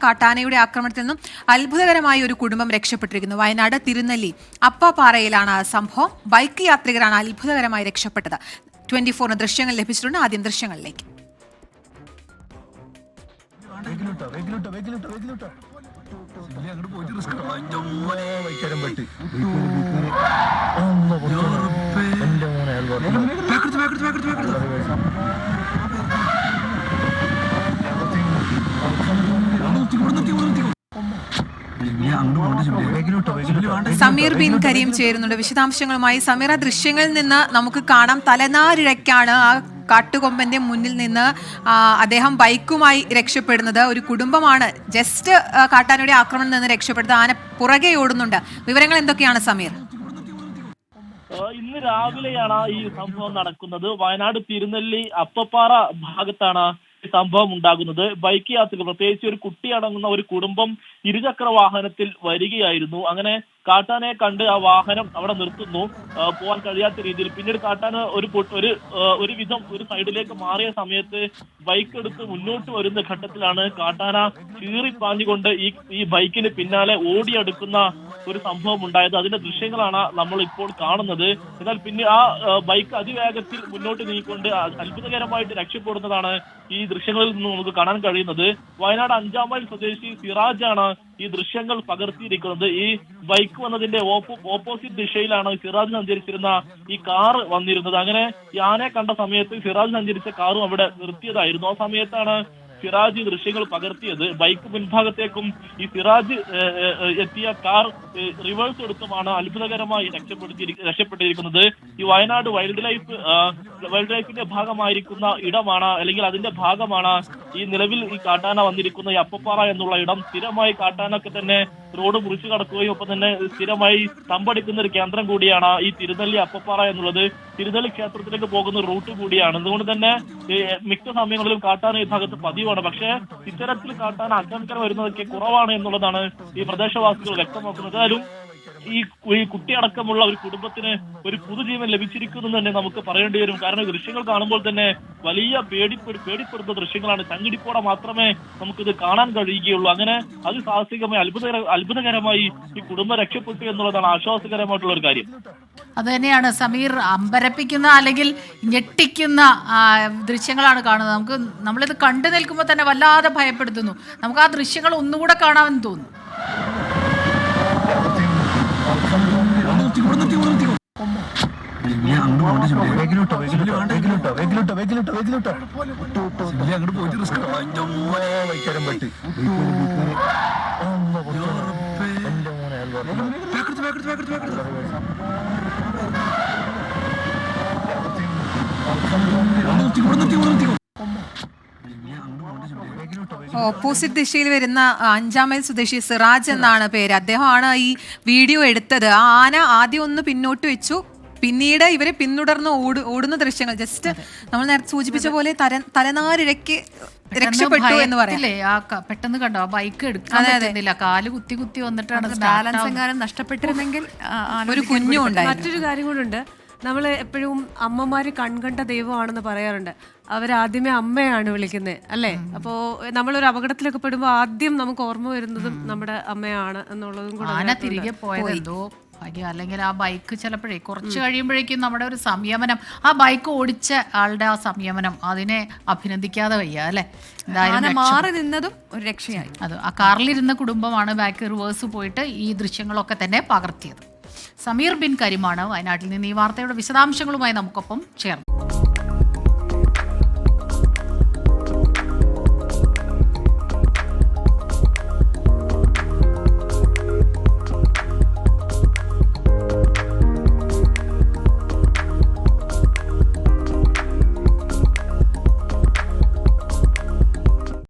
കാട്ടാനയുടെ ആക്രമണത്തിൽ നിന്നും അത്ഭുതകരമായ ഒരു കുടുംബം രക്ഷപ്പെട്ടിരിക്കുന്നു. വയനാട് തിരുനെല്ലി അപ്പപ്പാറയിലാണ് സംഭവം. ബൈക്ക് യാത്രികരാണ് അത്ഭുതകരമായി രക്ഷപ്പെട്ടത്. 24 ദൃശ്യങ്ങൾ ലഭിച്ചിട്ടുണ്ട്. ആദ്യം ദൃശ്യങ്ങളിലേക്ക്. സമീർ ബിൻ കരീം ചേരുന്നുണ്ട് വിശദാംശങ്ങളുമായി. സമീർ, ആ ദൃശ്യങ്ങളിൽ നിന്ന് നമുക്ക് കാണാം തലനാരിഴയ്ക്കാണ് ആ കാട്ടുകൊമ്പന്റെ മുന്നിൽ നിന്ന് അദ്ദേഹം ബൈക്കുമായി രക്ഷപ്പെടുന്നത്. ഒരു കുടുംബമാണ് ജസ്റ്റ് കാട്ടാനയുടെ ആക്രമണത്തിൽ നിന്ന് രക്ഷപ്പെടുന്നത്. ആന പുറകെ ഓടുന്നുണ്ട്. വിവരങ്ങൾ എന്തൊക്കെയാണ് സമീർ? ഇന്ന് രാവിലെയാണ് ഈ സംഭവം നടക്കുന്നത്. വയനാട് തിരുനെല്ലി അപ്പപ്പാറ ഭാഗത്താണ് ഈ സംഭവം ഉണ്ടാകുന്നത്. ബൈക്ക് യാത്രികർ, പ്രത്യേകിച്ച് ഒരു കുട്ടി അടങ്ങുന്ന ഒരു കുടുംബം ഇരുചക്ര വാഹനത്തിൽ വരികയായിരുന്നു. അങ്ങനെ കാട്ടാനയെ കണ്ട് ആ വാഹനം അവിടെ നിർത്തുന്നു, പോകാൻ കഴിയാത്ത രീതിയിൽ. പിന്നീട് കാട്ടാന ഒരു വിധം ഒരു സൈഡിലേക്ക് മാറിയ സമയത്ത് ബൈക്ക് എടുത്ത് മുന്നോട്ട് വരുന്ന ഘട്ടത്തിലാണ് കാട്ടാന ചീറിപ്പാഞ്ഞുകൊണ്ട് ഈ ബൈക്കിന് പിന്നാലെ ഓടിയെടുക്കുന്ന ഒരു സംഭവം ഉണ്ടായത്. അതിന്റെ ദൃശ്യങ്ങളാണ് നമ്മൾ ഇപ്പോൾ കാണുന്നത്. എന്നാൽ പിന്നെ ആ ബൈക്ക് അതിവേഗത്തിൽ മുന്നോട്ട് നീങ്ങിക്കൊണ്ട് അത്ഭുതകരമായിട്ട് രക്ഷപ്പെടുന്നതാണ് ഈ ദൃശ്യങ്ങളിൽ നിന്ന് നമുക്ക് കാണാൻ കഴിയുന്നത്. വയനാട് 5 മൈൽ സ്വദേശി സിറാജാണ് ഈ ദൃശ്യങ്ങൾ പകർത്തിയിരിക്കുന്നത്. ഈ ബൈക്ക് വന്നതിന്റെ ഓപ്പോസിറ്റ് ദിശയിലാണ് സിറാജ് സഞ്ചരിച്ചിരുന്ന ഈ കാർ വന്നിരുന്നത്. അങ്ങനെ ഈ ആനയെ കണ്ട സമയത്ത് സിറാജ് സഞ്ചരിച്ച കാറും അവിടെ നിർത്തിയതായിരുന്നു. ആ സമയത്താണ് സിറാജ് ദൃശ്യങ്ങൾ പകർത്തിയത്. ബൈക്ക് മുൻഭാഗത്തേക്കും ഈ സിറാജ് എത്തിയ കാർ റിവേഴ്സ് എടുത്തുമാണ് അത്ഭുതകരമായി രക്ഷപ്പെട്ടിരിക്കുന്നത്. ഈ വയനാട് വൈൽഡ് ലൈഫിന്റെ ഭാഗമായിരിക്കുന്ന ഇടമാണ്, അല്ലെങ്കിൽ അതിന്റെ ഭാഗമാണ് ഈ നിലവിൽ ഈ കാട്ടാന വന്നിരിക്കുന്ന ഈ അപ്പപ്പാറ എന്നുള്ള ഇടം. സ്ഥിരമായി കാട്ടാനൊക്കെ തന്നെ റോഡ് മുറിച്ചു കടക്കുകയും ഒപ്പം തന്നെ സ്ഥിരമായി തമ്പടിക്കുന്ന ഒരു കേന്ദ്രം കൂടിയാണ് ഈ തിരുനെല്ലി അപ്പപ്പാറ എന്നുള്ളത്. തിരുനെല്ലി ക്ഷേത്രത്തിലേക്ക് പോകുന്ന റൂട്ട് കൂടിയാണ്. അതുകൊണ്ട് തന്നെ മിക്ക സമയങ്ങളിലും കാട്ടാന ഈ ഭാഗത്ത് പതിവാണ്. പക്ഷേ ഇത്തരത്തിൽ കാട്ടാന ആക്രമിക്കാൻ വരുന്നതൊക്കെ കുറവാണ് എന്നുള്ളതാണ് ഈ പ്രദേശവാസികൾ വ്യക്തമാക്കുന്നത്. ഏതായാലും ഈ കുട്ടിയടക്കമുള്ള ഒരു കുടുംബത്തിന് ഒരു പുതുജീവൻ ലഭിച്ചിരിക്കുന്നു തന്നെ നമുക്ക് പറയേണ്ടി വരും. കാരണം ദൃശ്യങ്ങൾ കാണുമ്പോൾ തന്നെ വലിയ പേടിപ്പെടുന്ന ദൃശ്യങ്ങളാണ്. ചങ്കിടിപ്പോടെ മാത്രമേ നമുക്കിത് കാണാൻ കഴിയുകയുള്ളൂ. അങ്ങനെ അതിസാഹസികമായി അത്ഭുതകരമായി ഈ കുടുംബം രക്ഷപ്പെട്ടു എന്നുള്ളതാണ് ആശ്വാസകരമായിട്ടുള്ള ഒരു കാര്യം. അത് തന്നെയാണ് സമീർ, അമ്പരപ്പിക്കുന്ന അല്ലെങ്കിൽ ഞെട്ടിക്കുന്ന ദൃശ്യങ്ങളാണ് കാണുന്നത്. നമ്മളിത് കണ്ടു നിൽക്കുമ്പോൾ തന്നെ വല്ലാതെ ഭയപ്പെടുത്തുന്നു. നമുക്ക് ആ ദൃശ്യങ്ങൾ ഒന്നുകൂടെ കാണാമെന്ന് തോന്നുന്നു. ഓപ്പോസിറ്റ് ദിശയിൽ വരുന്ന 5 മൈൽ സ്വദേശി സിറാജ് എന്നാണ് പേര്. അദ്ദേഹമാണ് ഈ വീഡിയോ എടുത്തത്. ആ ആന ആദ്യം ഒന്ന് പിന്നോട്ട് വെച്ചു, പിന്നീട് ഇവരെ പിന്തുടർന്ന് ഓടുന്ന ദൃശ്യങ്ങൾ ജസ്റ്റ് നമ്മൾ നേരത്തെ സൂചിപ്പിച്ച പോലെ തലനാരിഴയ്ക്ക് രക്ഷപ്പെട്ടു എന്ന് പറയാം. പെട്ടെന്ന് കണ്ടോ ആ ബൈക്ക് എടുക്കാൻ കാല് കുത്തി വന്നിട്ടാണ് ബാലൻസ് എങ്ങാനും നഷ്ടപ്പെട്ടിരുന്നെങ്കിൽ ഒരു കുഞ്ഞും ഉണ്ടായി. മറ്റൊരു കാര്യം കൂടെ, നമ്മൾ എപ്പോഴും അമ്മമാര് കൺകണ്ട ദൈവമാണെന്ന് പറയാറുണ്ട്. അവരാദ്യമേ അമ്മയാണ് വിളിക്കുന്നത്, അല്ലേ? അപ്പോൾ നമ്മളൊരു അപകടത്തിലൊക്കെ പെടുമ്പോൾ ആദ്യം നമുക്ക് ഓർമ്മ വരുന്നതും നമ്മുടെ അമ്മയാണ് എന്നുള്ളതും കൂടെ. ആന തിരികെ പോയതോ ഭാഗ്യം, അല്ലെങ്കിൽ ആ ബൈക്ക് ചിലപ്പോഴേ കുറച്ച് കഴിയുമ്പോഴേക്കും നമ്മുടെ ഒരു സംയമനം, ആ ബൈക്ക് ഓടിച്ച ആളുടെ ആ സംയമനം, അതിനെ അഭിനന്ദിക്കാതെ വയ്യ, അല്ലെ? മാറി നിന്നതും ഒരു രക്ഷയായി. അത് ആ കാറിലിരുന്ന കുടുംബമാണ് ബാക്ക് റിവേഴ്സ് പോയിട്ട് ഈ ദൃശ്യങ്ങളൊക്കെ തന്നെ പകർത്തിയത്. സമീർ ബിൻ കരീമാണ് വയനാട്ടിൽ നിന്ന് ഈ വാർത്തയുടെ വിശദാംശങ്ങളുമായി നമുക്കൊപ്പം ചേർന്നത്.